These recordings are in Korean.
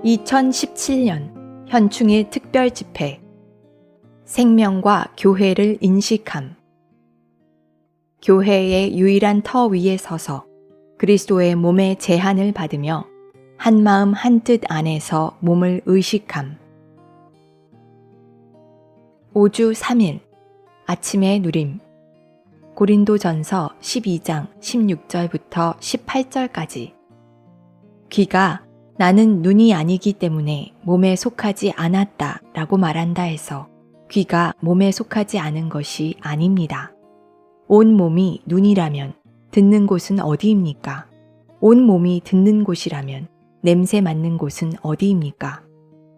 2017년 현충일 특별 집회 생명과 교회를 인식함. 교회의 유일한 터 위에 서서 그리스도의 몸의 제한을 받으며 한마음 한뜻 안에서 몸을 의식함. 5주 3일 아침의 누림. 고린도전서 12장 16절부터 18절까지. 귀가 나는 눈이 아니기 때문에 몸에 속하지 않았다 라고 말한다 해서 귀가 몸에 속하지 않은 것이 아닙니다. 온 몸이 눈이라면 듣는 곳은 어디입니까? 온 몸이 듣는 곳이라면 냄새 맡는 곳은 어디입니까?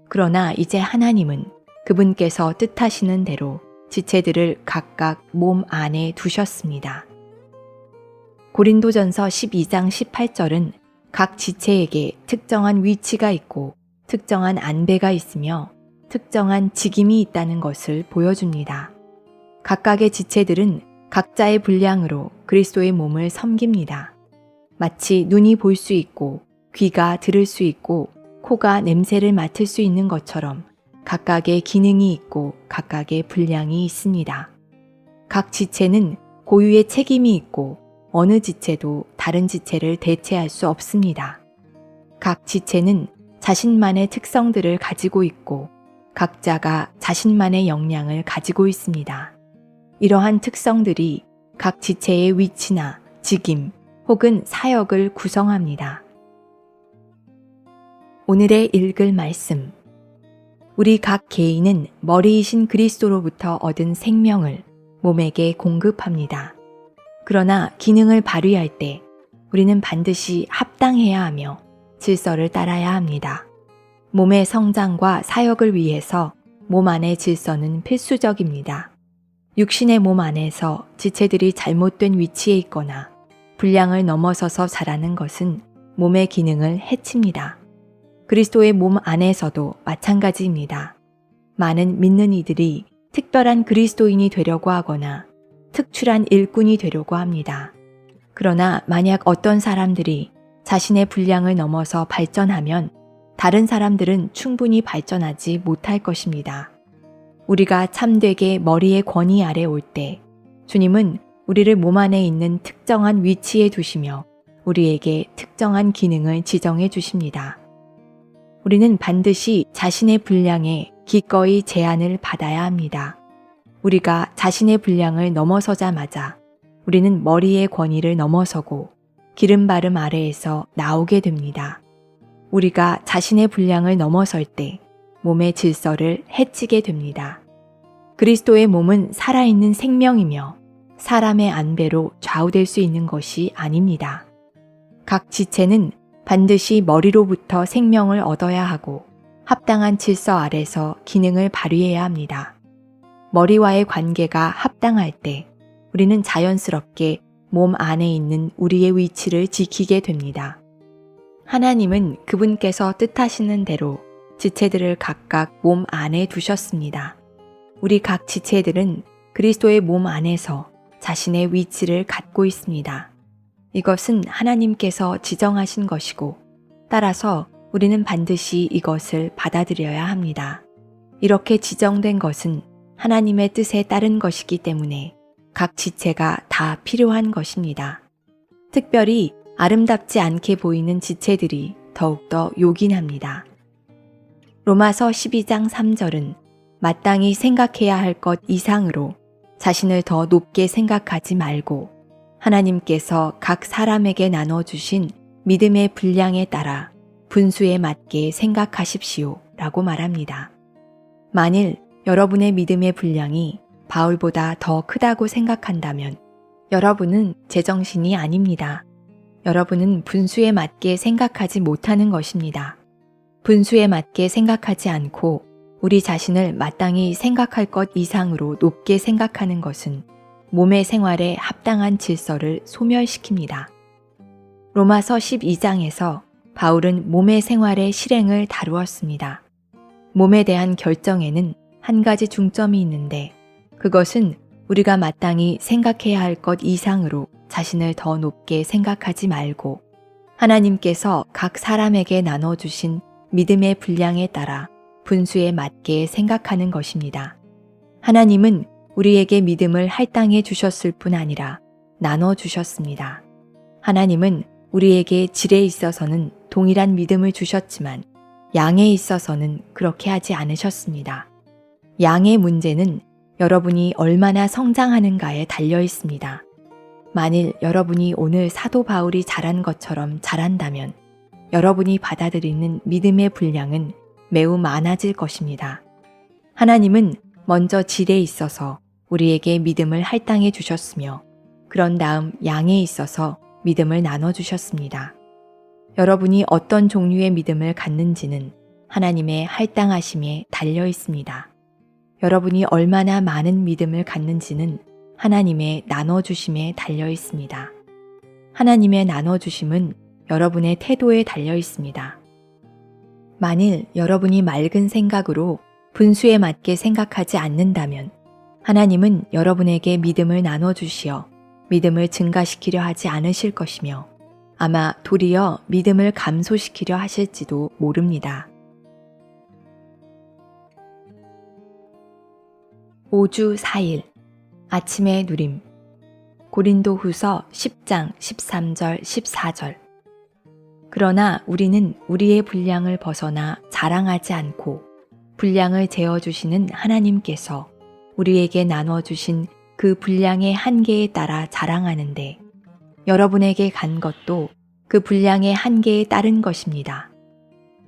그러나 이제 하나님은 그분께서 뜻하시는 대로 지체들을 각각 몸 안에 두셨습니다. 고린도전서 12장 18절은 각 지체에게 특정한 위치가 있고 특정한 안배가 있으며 특정한 직임이 있다는 것을 보여줍니다. 각각의 지체들은 각자의 분량으로 그리스도의 몸을 섬깁니다. 마치 눈이 볼 수 있고 귀가 들을 수 있고 코가 냄새를 맡을 수 있는 것처럼 각각의 기능이 있고 각각의 분량이 있습니다. 각 지체는 고유의 책임이 있고 어느 지체도 다른 지체를 대체할 수 없습니다. 각 지체는 자신만의 특성들을 가지고 있고 각자가 자신만의 역량을 가지고 있습니다. 이러한 특성들이 각 지체의 위치나 직임 혹은 사역을 구성합니다. 오늘의 읽을 말씀. 우리 각 개인은 머리이신 그리스도로부터 얻은 생명을 몸에게 공급합니다. 그러나 기능을 발휘할 때 우리는 반드시 합당해야 하며 질서를 따라야 합니다. 몸의 성장과 사역을 위해서 몸 안의 질서는 필수적입니다. 육신의 몸 안에서 지체들이 잘못된 위치에 있거나 분량을 넘어서서 자라는 것은 몸의 기능을 해칩니다. 그리스도의 몸 안에서도 마찬가지입니다. 많은 믿는 이들이 특별한 그리스도인이 되려고 하거나 특출한 일꾼이 되려고 합니다. 그러나 만약 어떤 사람들이 자신의 분량을 넘어서 발전하면 다른 사람들은 충분히 발전하지 못할 것입니다. 우리가 참되게 머리의 권위 아래 올 때 주님은 우리를 몸 안에 있는 특정한 위치에 두시며 우리에게 특정한 기능을 지정해 주십니다. 우리는 반드시 자신의 분량에 기꺼이 제한을 받아야 합니다. 우리가 자신의 분량을 넘어서자마자 우리는 머리의 권위를 넘어서고 기름바름 아래에서 나오게 됩니다. 우리가 자신의 분량을 넘어설 때 몸의 질서를 해치게 됩니다. 그리스도의 몸은 살아있는 생명이며 사람의 안배로 좌우될 수 있는 것이 아닙니다. 각 지체는 반드시 머리로부터 생명을 얻어야 하고 합당한 질서 아래서 기능을 발휘해야 합니다. 머리와의 관계가 합당할 때 우리는 자연스럽게 몸 안에 있는 우리의 위치를 지키게 됩니다. 하나님은 그분께서 뜻하시는 대로 지체들을 각각 몸 안에 두셨습니다. 우리 각 지체들은 그리스도의 몸 안에서 자신의 위치를 갖고 있습니다. 이것은 하나님께서 지정하신 것이고 따라서 우리는 반드시 이것을 받아들여야 합니다. 이렇게 지정된 것은 하나님의 뜻에 따른 것이기 때문에 각 지체가 다 필요한 것입니다. 특별히 아름답지 않게 보이는 지체들이 더욱더 요긴합니다. 로마서 12장 3절은 마땅히 생각해야 할 것 이상으로 자신을 더 높게 생각하지 말고 하나님께서 각 사람에게 나눠주신 믿음의 분량에 따라 분수에 맞게 생각하십시오 라고 말합니다. 만일 여러분의 믿음의 분량이 바울보다 더 크다고 생각한다면 여러분은 제정신이 아닙니다. 여러분은 분수에 맞게 생각하지 못하는 것입니다. 분수에 맞게 생각하지 않고 우리 자신을 마땅히 생각할 것 이상으로 높게 생각하는 것은 몸의 생활에 합당한 질서를 소멸시킵니다. 로마서 12장에서 바울은 몸의 생활의 실행을 다루었습니다. 몸에 대한 결정에는 한 가지 중점이 있는데 그것은 우리가 마땅히 생각해야 할 것 이상으로 자신을 더 높게 생각하지 말고 하나님께서 각 사람에게 나눠주신 믿음의 분량에 따라 분수에 맞게 생각하는 것입니다. 하나님은 우리에게 믿음을 할당해 주셨을 뿐 아니라 나눠 주셨습니다. 하나님은 우리에게 질에 있어서는 동일한 믿음을 주셨지만 양에 있어서는 그렇게 하지 않으셨습니다. 양의 문제는 여러분이 얼마나 성장하는가에 달려 있습니다. 만일 여러분이 오늘 사도 바울이 잘한 것처럼 잘한다면 여러분이 받아들이는 믿음의 분량은 매우 많아질 것입니다. 하나님은 먼저 질에 있어서 우리에게 믿음을 할당해 주셨으며 그런 다음 양에 있어서 믿음을 나눠 주셨습니다. 여러분이 어떤 종류의 믿음을 갖는지는 하나님의 할당하심에 달려 있습니다. 여러분이 얼마나 많은 믿음을 갖는지는 하나님의 나눠주심에 달려 있습니다. 하나님의 나눠주심은 여러분의 태도에 달려 있습니다. 만일 여러분이 맑은 생각으로 분수에 맞게 생각하지 않는다면 하나님은 여러분에게 믿음을 나눠주시어 믿음을 증가시키려 하지 않으실 것이며 아마 도리어 믿음을 감소시키려 하실지도 모릅니다. 5주 4일 아침의 누림 고린도후서 10장 13절 14절 그러나 우리는 우리의 분량을 벗어나 자랑하지 않고 분량을 재어주시는 하나님께서 우리에게 나눠주신 그 분량의 한계에 따라 자랑하는데 여러분에게 간 것도 그 분량의 한계에 따른 것입니다.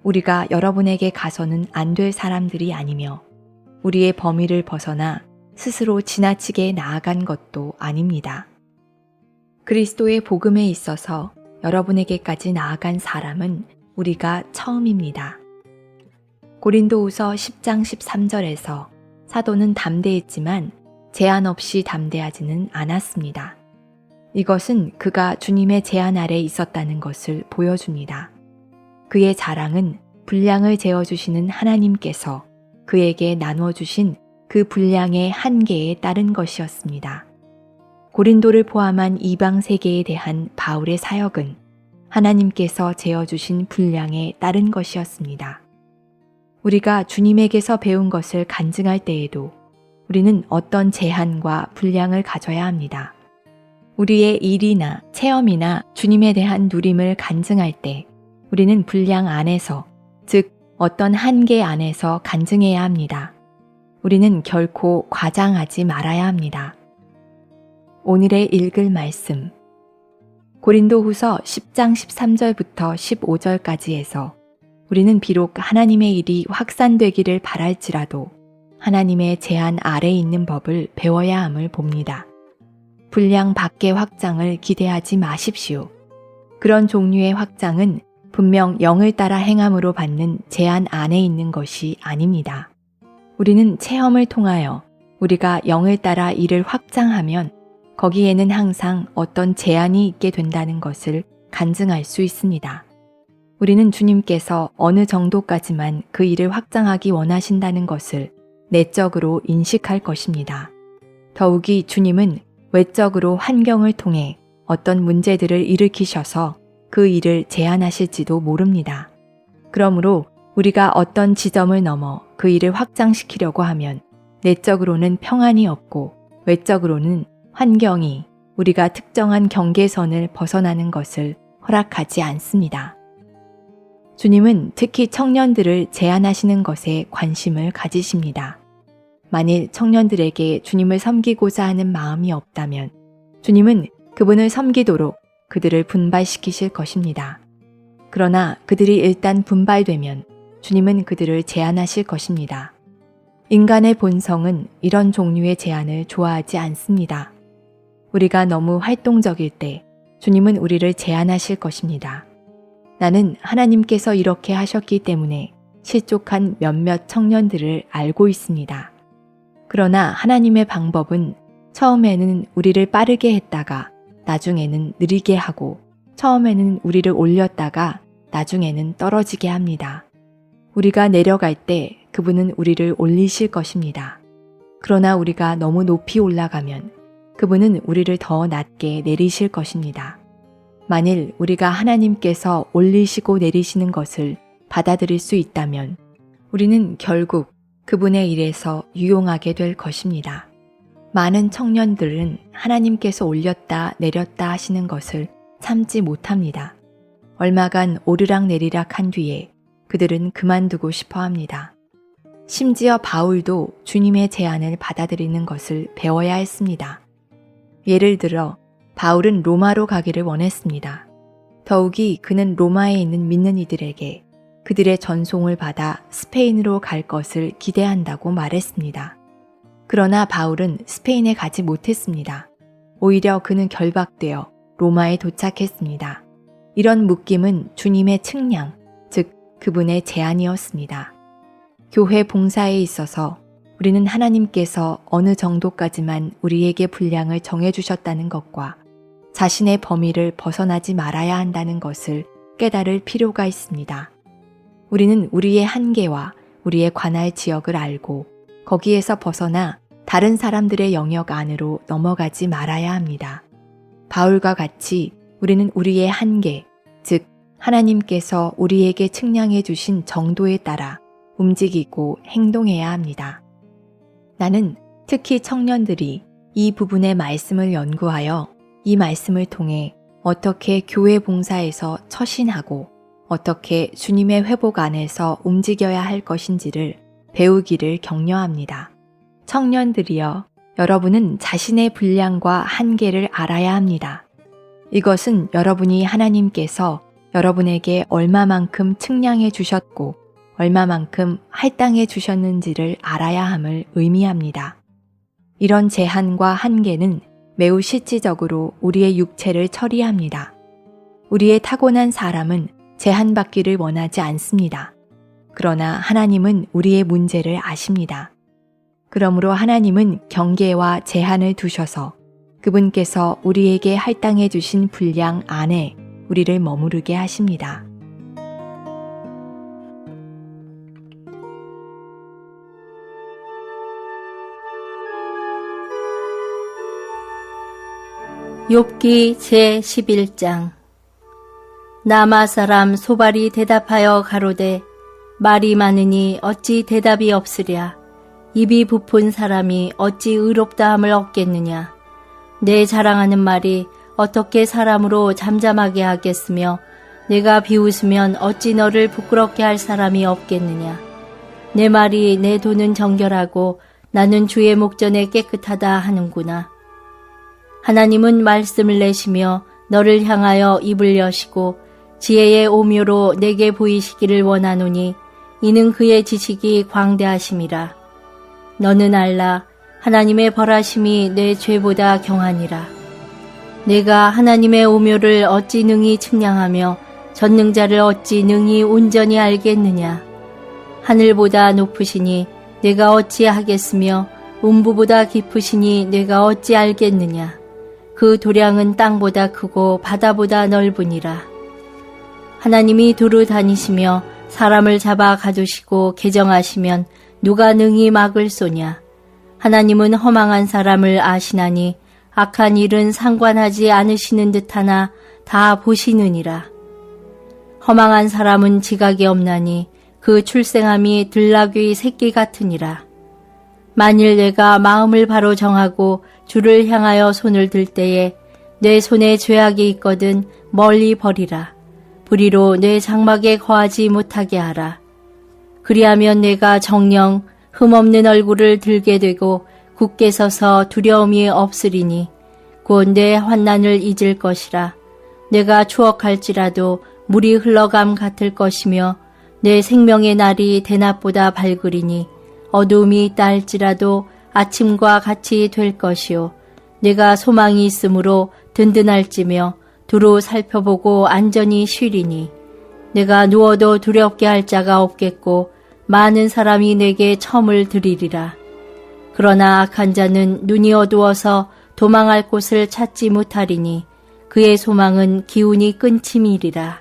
우리가 여러분에게 가서는 안 될 사람들이 아니며 우리의 범위를 벗어나 스스로 지나치게 나아간 것도 아닙니다. 그리스도의 복음에 있어서 여러분에게까지 나아간 사람은 우리가 처음입니다. 고린도후서 10장 13절에서 사도는 담대했지만 제한 없이 담대하지는 않았습니다. 이것은 그가 주님의 제한 아래 있었다는 것을 보여줍니다. 그의 자랑은 분량을 재어주시는 하나님께서 그에게 나눠주신 그 분량의 한계에 따른 것이었습니다. 고린도를 포함한 이방 세계에 대한 바울의 사역은 하나님께서 재어주신 분량에 따른 것이었습니다. 우리가 주님에게서 배운 것을 간증할 때에도 우리는 어떤 제한과 분량을 가져야 합니다. 우리의 일이나 체험이나 주님에 대한 누림을 간증할 때 우리는 분량 안에서, 즉 어떤 한계 안에서 간증해야 합니다. 우리는 결코 과장하지 말아야 합니다. 오늘의 읽을 말씀 고린도후서 10장 13절부터 15절까지에서 우리는 비록 하나님의 일이 확산되기를 바랄지라도 하나님의 제한 아래 있는 법을 배워야 함을 봅니다. 분량 밖의 확장을 기대하지 마십시오. 그런 종류의 확장은 분명 영을 따라 행함으로 받는 제한 안에 있는 것이 아닙니다. 우리는 체험을 통하여 우리가 영을 따라 이를 확장하면 거기에는 항상 어떤 제한이 있게 된다는 것을 간증할 수 있습니다. 우리는 주님께서 어느 정도까지만 그 일을 확장하기 원하신다는 것을 내적으로 인식할 것입니다. 더욱이 주님은 외적으로 환경을 통해 어떤 문제들을 일으키셔서 그 일을 제한하실지도 모릅니다. 그러므로 우리가 어떤 지점을 넘어 그 일을 확장시키려고 하면 내적으로는 평안이 없고 외적으로는 환경이 우리가 특정한 경계선을 벗어나는 것을 허락하지 않습니다. 주님은 특히 청년들을 제한하시는 것에 관심을 가지십니다. 만일 청년들에게 주님을 섬기고자 하는 마음이 없다면 주님은 그분을 섬기도록 그들을 분발시키실 것입니다. 그러나 그들이 일단 분발되면 주님은 그들을 제한하실 것입니다. 인간의 본성은 이런 종류의 제한을 좋아하지 않습니다. 우리가 너무 활동적일 때 주님은 우리를 제한하실 것입니다. 나는 하나님께서 이렇게 하셨기 때문에 실족한 몇몇 청년들을 알고 있습니다. 그러나 하나님의 방법은 처음에는 우리를 빠르게 했다가 나중에는 느리게 하고 처음에는 우리를 올렸다가 나중에는 떨어지게 합니다. 우리가 내려갈 때 그분은 우리를 올리실 것입니다. 그러나 우리가 너무 높이 올라가면 그분은 우리를 더 낮게 내리실 것입니다. 만일 우리가 하나님께서 올리시고 내리시는 것을 받아들일 수 있다면 우리는 결국 그분의 일에서 유용하게 될 것입니다. 많은 청년들은 하나님께서 올렸다 내렸다 하시는 것을 참지 못합니다. 얼마간 오르락내리락 한 뒤에 그들은 그만두고 싶어 합니다. 심지어 바울도 주님의 제안을 받아들이는 것을 배워야 했습니다. 예를 들어 바울은 로마로 가기를 원했습니다. 더욱이 그는 로마에 있는 믿는 이들에게 그들의 전송을 받아 스페인으로 갈 것을 기대한다고 말했습니다. 그러나 바울은 스페인에 가지 못했습니다. 오히려 그는 결박되어 로마에 도착했습니다. 이런 묶임은 주님의 측량, 즉 그분의 제안이었습니다. 교회 봉사에 있어서 우리는 하나님께서 어느 정도까지만 우리에게 분량을 정해주셨다는 것과 자신의 범위를 벗어나지 말아야 한다는 것을 깨달을 필요가 있습니다. 우리는 우리의 한계와 우리의 관할 지역을 알고 거기에서 벗어나 다른 사람들의 영역 안으로 넘어가지 말아야 합니다. 바울과 같이 우리는 우리의 한계, 즉 하나님께서 우리에게 측량해 주신 정도에 따라 움직이고 행동해야 합니다. 나는 특히 청년들이 이 부분의 말씀을 연구하여 이 말씀을 통해 어떻게 교회 봉사에서 처신하고 어떻게 주님의 회복 안에서 움직여야 할 것인지를 배우기를 격려합니다. 청년들이여, 여러분은 자신의 분량과 한계를 알아야 합니다. 이것은 여러분이 하나님께서 여러분에게 얼마만큼 측량해 주셨고 얼마만큼 할당해 주셨는지를 알아야 함을 의미합니다. 이런 제한과 한계는 매우 실질적으로 우리의 육체를 처리합니다. 우리의 타고난 사람은 제한받기를 원하지 않습니다. 그러나 하나님은 우리의 문제를 아십니다. 그러므로 하나님은 경계와 제한을 두셔서 그분께서 우리에게 할당해 주신 분량 안에 우리를 머무르게 하십니다. 욥기 제11장. 나마 사람 소발이 대답하여 가로되 말이 많으니 어찌 대답이 없으랴. 입이 부푼 사람이 어찌 의롭다함을 얻겠느냐. 내 자랑하는 말이 어떻게 사람으로 잠잠하게 하겠으며 내가 비웃으면 어찌 너를 부끄럽게 할 사람이 없겠느냐. 내 말이 내 돈은 정결하고 나는 주의 목전에 깨끗하다 하는구나. 하나님은 말씀을 내시며 너를 향하여 입을 여시고 지혜의 오묘로 내게 보이시기를 원하노니 이는 그의 지식이 광대하심이라. 너는 알라. 하나님의 벌하심이 내 죄보다 경하니라. 내가 하나님의 오묘를 어찌 능히 측량하며 전능자를 어찌 능히 온전히 알겠느냐. 하늘보다 높으시니 내가 어찌 하겠으며 음부보다 깊으시니 내가 어찌 알겠느냐. 그 도량은 땅보다 크고 바다보다 넓으니라. 하나님이 두루 다니시며 사람을 잡아 가두시고 개정하시면 누가 능히 막을 쏘냐. 하나님은 허망한 사람을 아시나니 악한 일은 상관하지 않으시는 듯하나 다 보시느니라. 허망한 사람은 지각이 없나니 그 출생함이 들나귀 새끼 같으니라. 만일 내가 마음을 바로 정하고 주를 향하여 손을 들 때에 내 손에 죄악이 있거든 멀리 버리라. 불의로 내 장막에 거하지 못하게 하라. 그리하면 내가 정녕 흠없는 얼굴을 들게 되고 굳게 서서 두려움이 없으리니 곧 내 환난을 잊을 것이라. 내가 추억할지라도 물이 흘러감 같을 것이며 내 생명의 날이 대낮보다 밝으리니 어두움이 있다 할지라도 아침과 같이 될 것이요. 내가 소망이 있으므로 든든할지며 두루 살펴보고 안전히 쉬리니 내가 누워도 두렵게 할 자가 없겠고 많은 사람이 내게 첨을 들이리라. 그러나 악한 자는 눈이 어두워서 도망할 곳을 찾지 못하리니 그의 소망은 기운이 끊침이리라.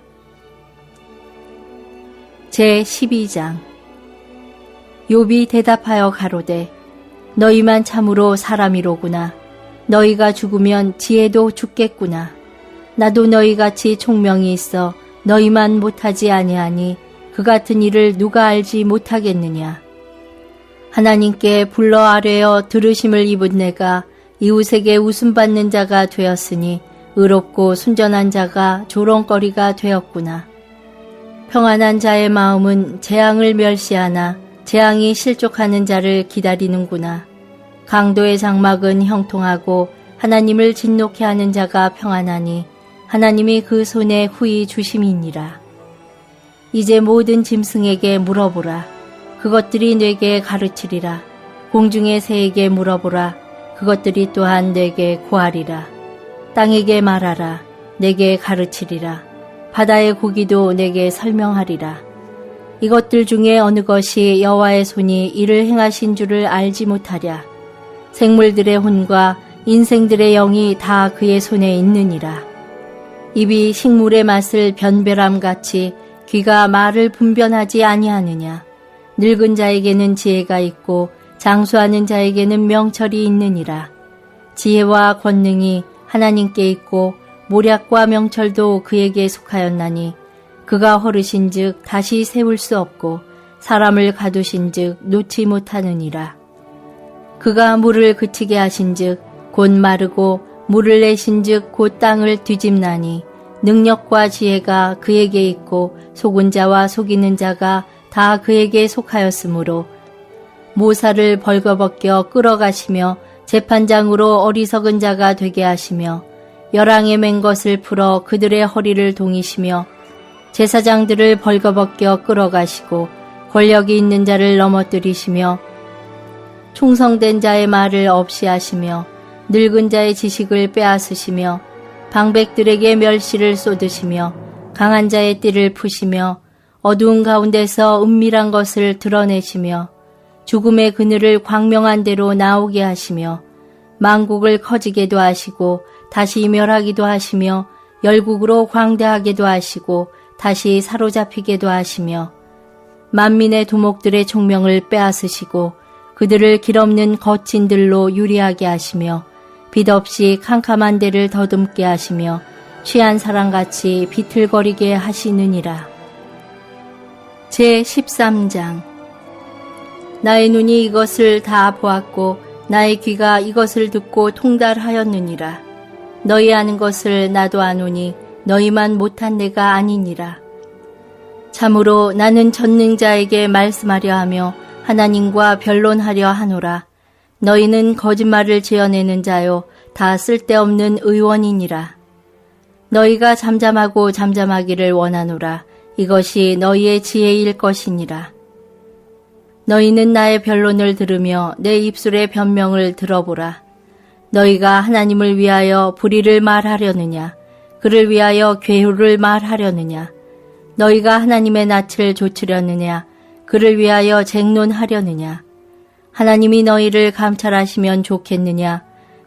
제12장. 욥이 대답하여 가로되 너희만 참으로 사람이로구나. 너희가 죽으면 지혜도 죽겠구나. 나도 너희같이 총명이 있어 너희만 못하지 아니하니 그 같은 일을 누가 알지 못하겠느냐. 하나님께 불러 아뢰어 들으심을 입은 내가 이웃에게 웃음받는 자가 되었으니 의롭고 순전한 자가 조롱거리가 되었구나. 평안한 자의 마음은 재앙을 멸시하나 재앙이 실족하는 자를 기다리는구나. 강도의 장막은 형통하고 하나님을 진노케 하는 자가 평안하니 하나님이 그 손에 후히 주심이니라. 이제 모든 짐승에게 물어보라. 그것들이 내게 가르치리라. 공중의 새에게 물어보라. 그것들이 또한 내게 고하리라. 땅에게 말하라. 내게 가르치리라. 바다의 고기도 내게 설명하리라. 이것들 중에 어느 것이 여호와의 손이 이를 행하신 줄을 알지 못하랴. 생물들의 혼과 인생들의 영이 다 그의 손에 있느니라. 입이 식물의 맛을 변별함같이 귀가 말을 분별하지 아니하느냐. 늙은 자에게는 지혜가 있고 장수하는 자에게는 명철이 있느니라. 지혜와 권능이 하나님께 있고 모략과 명철도 그에게 속하였나니 그가 허르신즉 다시 세울 수 없고 사람을 가두신즉 놓지 못하느니라. 그가 물을 그치게 하신즉 곧 마르고 물을 내신즉 곧 땅을 뒤집나니 능력과 지혜가 그에게 있고 속은 자와 속이는 자가 다 그에게 속하였으므로 모사를 벌거벗겨 끌어가시며 재판장으로 어리석은 자가 되게 하시며 열왕에 맨 것을 풀어 그들의 허리를 동이시며 제사장들을 벌거벗겨 끌어가시고 권력이 있는 자를 넘어뜨리시며 충성된 자의 말을 없이 하시며 늙은 자의 지식을 빼앗으시며 방백들에게 멸시를 쏟으시며 강한 자의 띠를 푸시며 어두운 가운데서 은밀한 것을 드러내시며 죽음의 그늘을 광명한 대로 나오게 하시며 만국을 커지게도 하시고 다시 멸하기도 하시며 열국으로 광대하게도 하시고 다시 사로잡히게도 하시며 만민의 두목들의 총명을 빼앗으시고 그들을 길없는 거친들로 유리하게 하시며 빛 없이 캄캄한 데를 더듬게 하시며 취한 사람같이 비틀거리게 하시느니라. 제13장. 나의 눈이 이것을 다 보았고 나의 귀가 이것을 듣고 통달하였느니라. 너희 아는 것을 나도 아노니 너희만 못한 내가 아니니라. 참으로 나는 전능자에게 말씀하려 하며 하나님과 변론하려 하노라. 너희는 거짓말을 지어내는 자요 다 쓸데없는 의원이니라. 너희가 잠잠하고 잠잠하기를 원하노라. 이것이 너희의 지혜일 것이니라. 너희는 나의 변론을 들으며 내 입술의 변명을 들어보라. 너희가 하나님을 위하여 불의를 말하려느냐? 그를 위하여 괴후를 말하려느냐? 너희가 하나님의 낯을 조치려느냐? 그를 위하여 쟁론하려느냐? 하나님이 너희를 감찰하시면 좋겠느냐?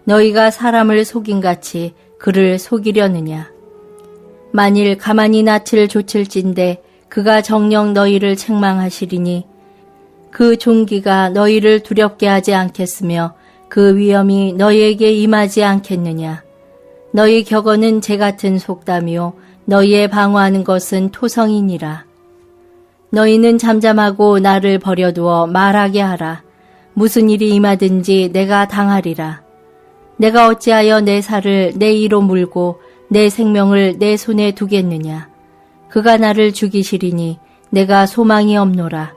너희가 사람을 속임같이 그를 속이려느냐? 만일 가만히 낯을 조칠진대 그가 정녕 너희를 책망하시리니 그 종기가 너희를 두렵게 하지 않겠으며 그 위험이 너희에게 임하지 않겠느냐? 너희 격언은 재같은 속담이요 너희의 방어하는 것은 토성이니라. 너희는 잠잠하고 나를 버려두어 말하게 하라. 무슨 일이 임하든지 내가 당하리라. 내가 어찌하여 내 살을 내 이로 물고 내 생명을 내 손에 두겠느냐. 그가 나를 죽이시리니 내가 소망이 없노라.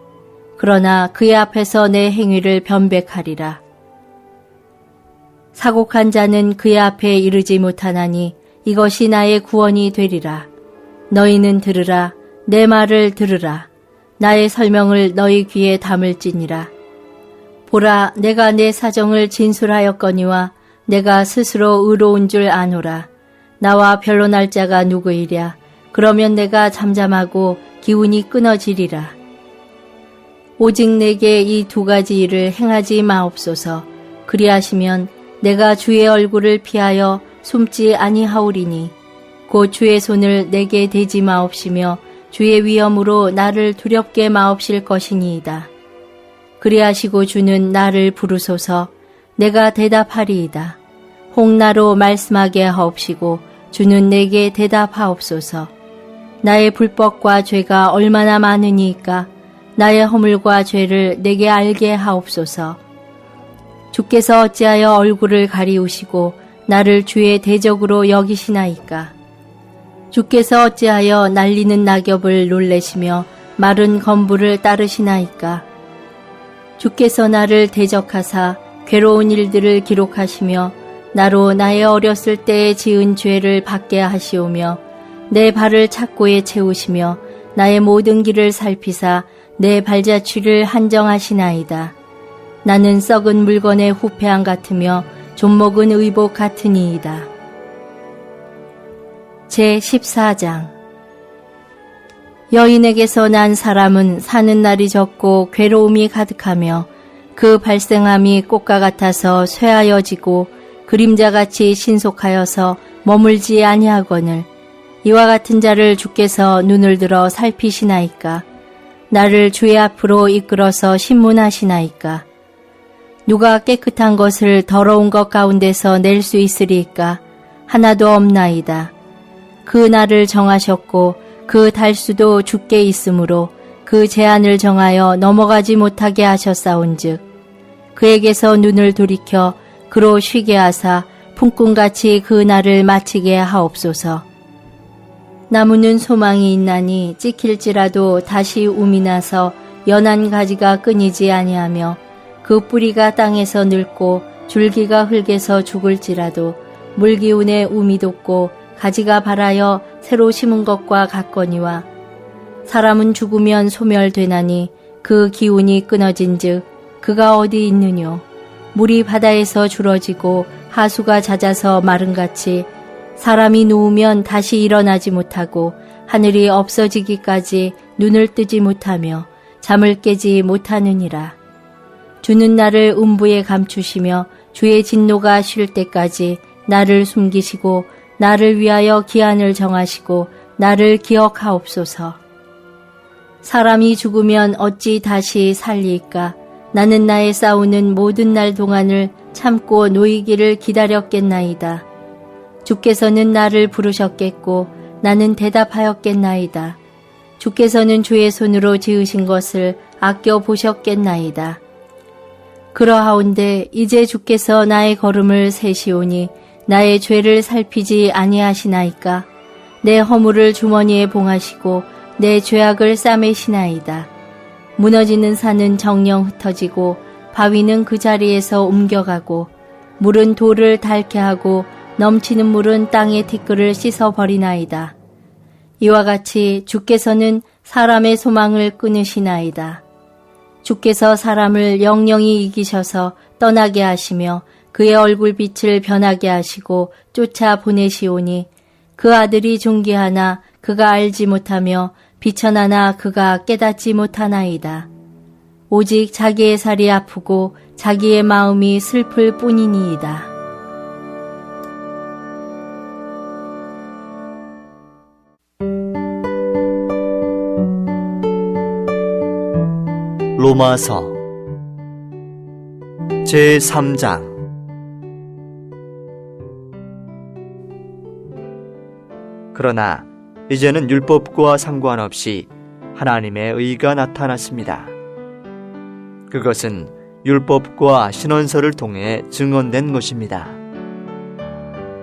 그러나 그의 앞에서 내 행위를 변백하리라. 사곡한 자는 그의 앞에 이르지 못하나니 이것이 나의 구원이 되리라. 너희는 들으라. 내 말을 들으라. 나의 설명을 너희 귀에 담을지니라. 보라, 내가 내 사정을 진술하였거니와 내가 스스로 의로운 줄 아노라. 나와 변론할 자가 누구이랴. 그러면 내가 잠잠하고 기운이 끊어지리라. 오직 내게 이 두 가지 일을 행하지 마옵소서. 그리하시면 내가 주의 얼굴을 피하여 숨지 아니하오리니 곧 주의 손을 내게 대지 마옵시며 주의 위엄으로 나를 두렵게 마옵실 것이니이다. 그리하시고 주는 나를 부르소서. 내가 대답하리이다. 혹 나로 말씀하게 하옵시고 주는 내게 대답하옵소서. 나의 불법과 죄가 얼마나 많으니까 나의 허물과 죄를 내게 알게 하옵소서. 주께서 어찌하여 얼굴을 가리우시고 나를 주의 대적으로 여기시나이까. 주께서 어찌하여 날리는 낙엽을 놀래시며 마른 건부를 따르시나이까. 주께서 나를 대적하사 괴로운 일들을 기록하시며 나로 나의 어렸을 때에 지은 죄를 받게 하시오며 내 발을 착고에 채우시며 나의 모든 길을 살피사 내 발자취를 한정하시나이다. 나는 썩은 물건의 후패함 같으며 좀먹은 의복 같으니이다. 제14장. 여인에게서 난 사람은 사는 날이 적고 괴로움이 가득하며 그 발생함이 꽃과 같아서 쇠하여지고 그림자같이 신속하여서 머물지 아니하거늘 이와 같은 자를 주께서 눈을 들어 살피시나이까. 나를 주의 앞으로 이끌어서 신문하시나이까. 누가 깨끗한 것을 더러운 것 가운데서 낼 수 있으리까? 하나도 없나이다. 그 날을 정하셨고 그 달수도 주께 있으므로 그 제한을 정하여 넘어가지 못하게 하셨사온즉 그에게서 눈을 돌이켜 그로 쉬게 하사 품꾼같이 그 날을 마치게 하옵소서. 나무는 소망이 있나니 찍힐지라도 다시 움이 나서 연한 가지가 끊이지 아니하며 그 뿌리가 땅에서 늙고 줄기가 흙에서 죽을지라도 물기운에 움이 돋고 가지가 발하여 새로 심은 것과 같거니와 사람은 죽으면 소멸되나니 그 기운이 끊어진즉 그가 어디 있느뇨. 물이 바다에서 줄어지고 하수가 잦아서 마른같이 사람이 누우면 다시 일어나지 못하고 하늘이 없어지기까지 눈을 뜨지 못하며 잠을 깨지 못하느니라. 주는 나를 음부에 감추시며 주의 진노가 쉴 때까지 나를 숨기시고 나를 위하여 기한을 정하시고 나를 기억하옵소서. 사람이 죽으면 어찌 다시 살리까? 나는 나의 싸우는 모든 날 동안을 참고 놓이기를 기다렸겠나이다. 주께서는 나를 부르셨겠고 나는 대답하였겠나이다. 주께서는 주의 손으로 지으신 것을 아껴 보셨겠나이다. 그러하온데 이제 주께서 나의 걸음을 세시오니 나의 죄를 살피지 아니하시나이까. 내 허물을 주머니에 봉하시고 내 죄악을 싸매시나이다. 무너지는 산은 정령 흩어지고 바위는 그 자리에서 옮겨가고 물은 돌을 닳게 하고 넘치는 물은 땅의 티끌을 씻어버리나이다. 이와 같이 주께서는 사람의 소망을 끊으시나이다. 주께서 사람을 영영히 이기셔서 떠나게 하시며 그의 얼굴빛을 변하게 하시고 쫓아 보내시오니 그 아들이 존귀하나 그가 알지 못하며 비천하나 그가 깨닫지 못하나이다. 오직 자기의 살이 아프고 자기의 마음이 슬플 뿐이니이다. 로마서 제3장. 그러나 이제는 율법과 상관없이 하나님의 의가 나타났습니다. 그것은 율법과 신원서를 통해 증언된 것입니다.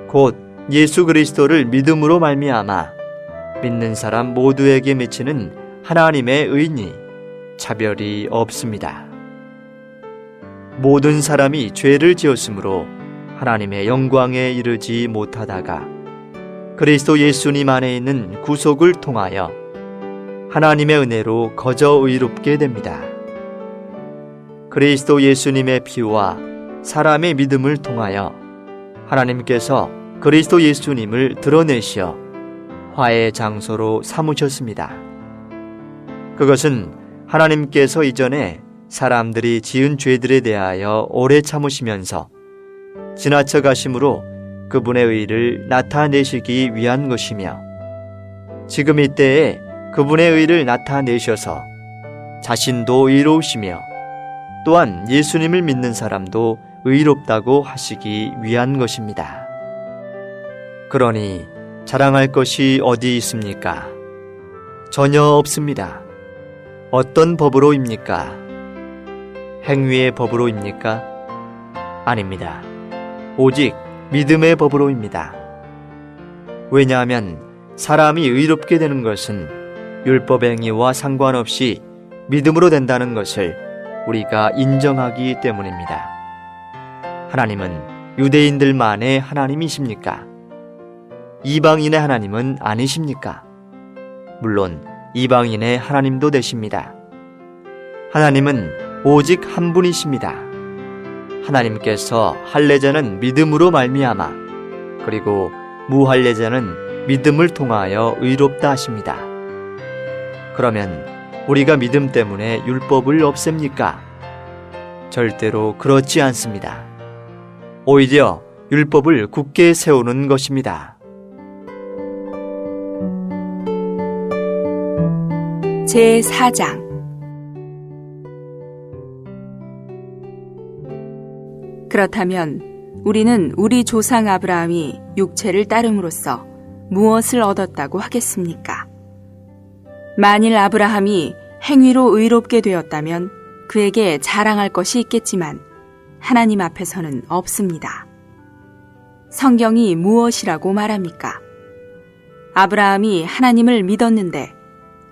곧 예수 그리스도를 믿음으로 말미암아 믿는 사람 모두에게 미치는 하나님의 의니 차별이 없습니다. 모든 사람이 죄를 지었으므로 하나님의 영광에 이르지 못하다가 그리스도 예수님 안에 있는 구속을 통하여 하나님의 은혜로 거저 의롭게 됩니다. 그리스도 예수님의 피와 사람의 믿음을 통하여 하나님께서 그리스도 예수님을 드러내시어 화해의 장소로 삼으셨습니다. 그것은 하나님께서 이전에 사람들이 지은 죄들에 대하여 오래 참으시면서 지나쳐 가심으로 그분의 의를 나타내시기 위한 것이며 지금 이때에 그분의 의를 나타내셔서 자신도 의로우시며 또한 예수님을 믿는 사람도 의롭다고 하시기 위한 것입니다. 그러니 자랑할 것이 어디 있습니까? 전혀 없습니다. 어떤 법으로입니까? 행위의 법으로입니까? 아닙니다. 오직 믿음의 법으로입니다. 왜냐하면 사람이 의롭게 되는 것은 율법 행위와 상관없이 믿음으로 된다는 것을 우리가 인정하기 때문입니다. 하나님은 유대인들만의 하나님이십니까? 이방인의 하나님은 아니십니까? 물론 이방인의 하나님도 되십니다. 하나님은 오직 한 분이십니다. 하나님께서 할례자는 믿음으로 말미암아 그리고 무할례자는 믿음을 통하여 의롭다 하십니다. 그러면 우리가 믿음 때문에 율법을 없앱니까? 절대로 그렇지 않습니다. 오히려 율법을 굳게 세우는 것입니다. 제4장 그렇다면 우리는 우리 조상 아브라함이 육체를 따름으로써 무엇을 얻었다고 하겠습니까? 만일 아브라함이 행위로 의롭게 되었다면 그에게 자랑할 것이 있겠지만 하나님 앞에서는 없습니다. 성경이 무엇이라고 말합니까? 아브라함이 하나님을 믿었는데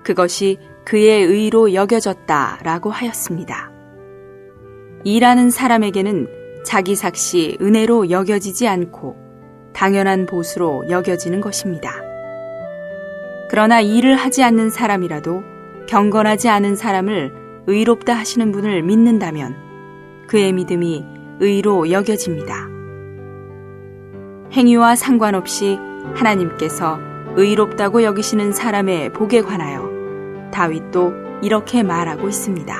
그것이 그의 의로 여겨졌다라고 하였습니다. 일하는 사람에게는 자기 삭시 은혜로 여겨지지 않고 당연한 보수로 여겨지는 것입니다. 그러나 일을 하지 않는 사람이라도 경건하지 않은 사람을 의롭다 하시는 분을 믿는다면 그의 믿음이 의로 여겨집니다. 행위와 상관없이 하나님께서 의롭다고 여기시는 사람의 복에 관하여 다윗도 이렇게 말하고 있습니다.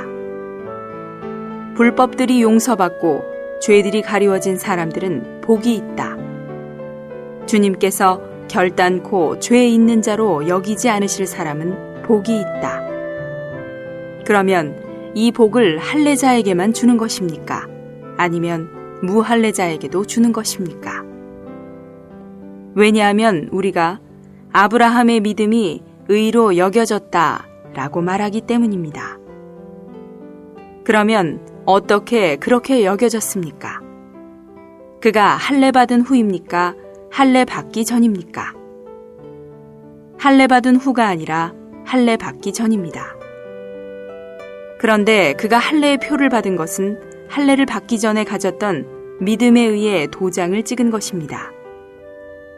불법들이 용서받고 죄들이 가리워진 사람들은 복이 있다. 주님께서 결단코 죄 있는 자로 여기지 않으실 사람은 복이 있다. 그러면 이 복을 할례자에게만 주는 것입니까? 아니면 무할례자에게도 주는 것입니까? 왜냐하면 우리가 아브라함의 믿음이 의로 여겨졌다라고 말하기 때문입니다. 그러면 어떻게 그렇게 여겨졌습니까? 그가 할례 받은 후입니까? 할례 받기 전입니까? 할례 받은 후가 아니라 할례 받기 전입니다. 그런데 그가 할례의 표를 받은 것은 할례를 받기 전에 가졌던 믿음에 의해 도장을 찍은 것입니다.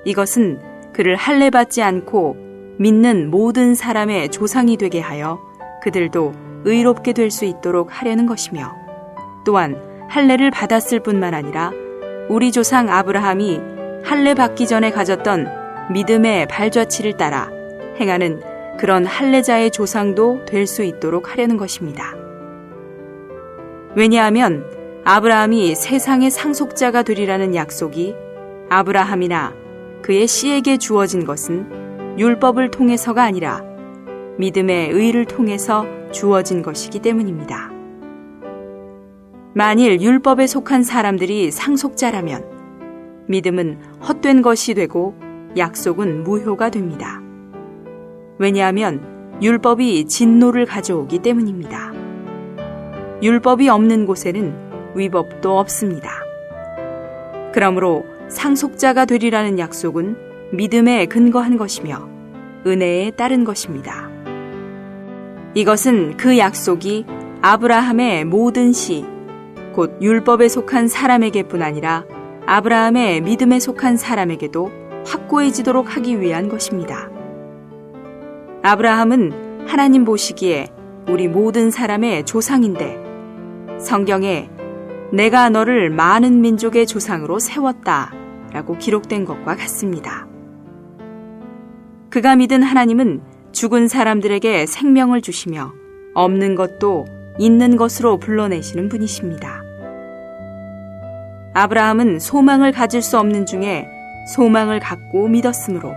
이것은 그를 할례 받지 않고 믿는 모든 사람의 조상이 되게 하여 그들도 의롭게 될 수 있도록 하려는 것이며, 또한 할례를 받았을 뿐만 아니라 우리 조상 아브라함이 할례 받기 전에 가졌던 믿음의 발자취를 따라 행하는 그런 할례자의 조상도 될 수 있도록 하려는 것입니다. 왜냐하면 아브라함이 세상의 상속자가 되리라는 약속이 아브라함이나 그의 씨에게 주어진 것은 율법을 통해서가 아니라 믿음의 의를 통해서 주어진 것이기 때문입니다. 만일 율법에 속한 사람들이 상속자라면 믿음은 헛된 것이 되고 약속은 무효가 됩니다. 왜냐하면 율법이 진노를 가져오기 때문입니다. 율법이 없는 곳에는 위법도 없습니다. 그러므로 상속자가 되리라는 약속은 믿음에 근거한 것이며 은혜에 따른 것입니다. 이것은 그 약속이 아브라함의 모든 씨, 곧 율법에 속한 사람에게뿐 아니라 아브라함의 믿음에 속한 사람에게도 확고해지도록 하기 위한 것입니다. 아브라함은 하나님 보시기에 우리 모든 사람의 조상인데 성경에 내가 너를 많은 민족의 조상으로 세웠다 라고 기록된 것과 같습니다. 그가 믿은 하나님은 죽은 사람들에게 생명을 주시며 없는 것도 있는 것으로 불러내시는 분이십니다. 아브라함은 소망을 가질 수 없는 중에 소망을 갖고 믿었으므로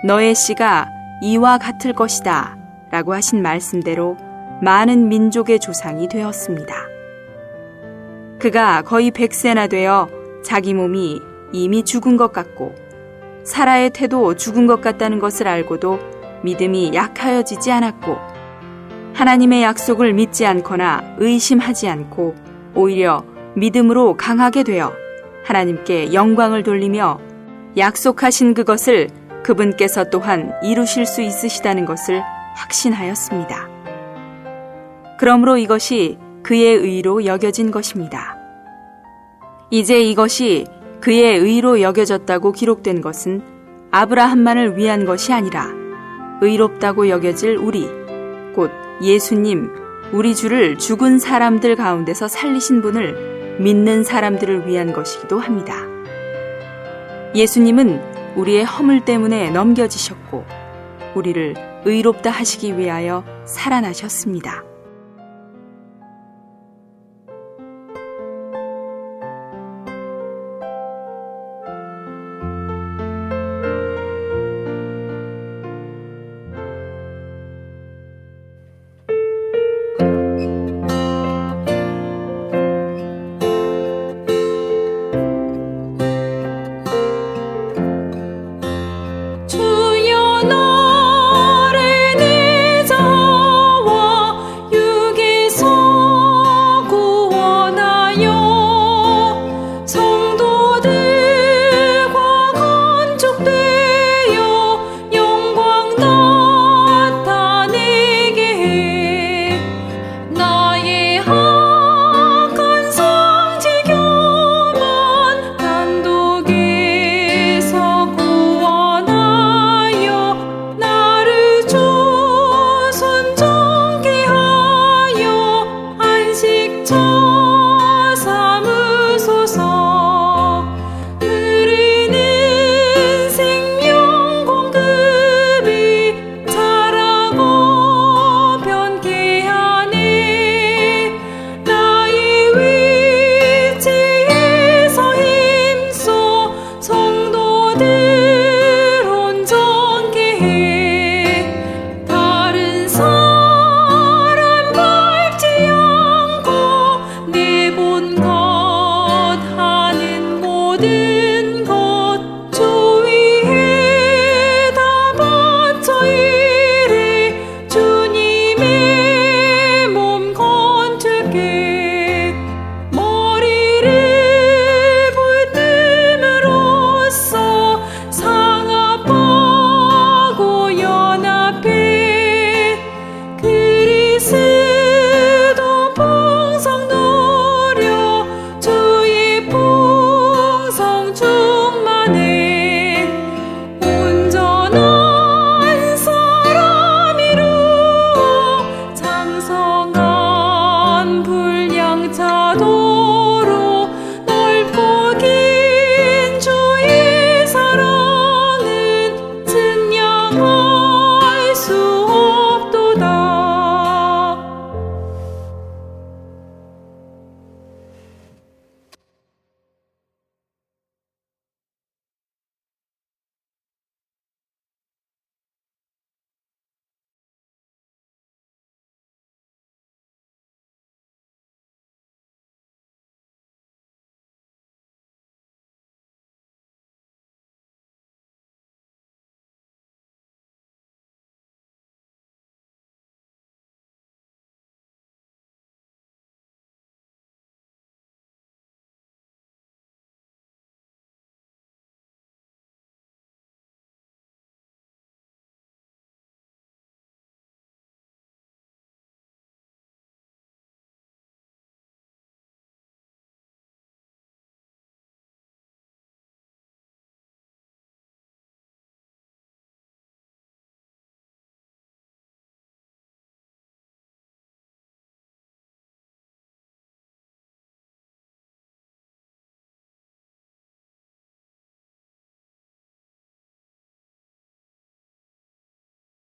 너의 씨가 이와 같을 것이다 라고 하신 말씀대로 많은 민족의 조상이 되었습니다. 그가 거의 100세나 되어 자기 몸이 이미 죽은 것 같고 사라의 태도 죽은 것 같다는 것을 알고도 믿음이 약하여지지 않았고 하나님의 약속을 믿지 않거나 의심하지 않고 오히려 믿음으로 강하게 되어 하나님께 영광을 돌리며 약속하신 그것을 그분께서 또한 이루실 수 있으시다는 것을 확신하였습니다. 그러므로 이것이 그의 의로 여겨진 것입니다. 이제 이것이 그의 의로 여겨졌다고 기록된 것은 아브라함만을 위한 것이 아니라 의롭다고 여겨질 우리, 곧 예수님, 우리 주를 죽은 사람들 가운데서 살리신 분을 믿는 사람들을 위한 것이기도 합니다. 예수님은 우리의 허물 때문에 넘겨지셨고 우리를 의롭다 하시기 위하여 살아나셨습니다.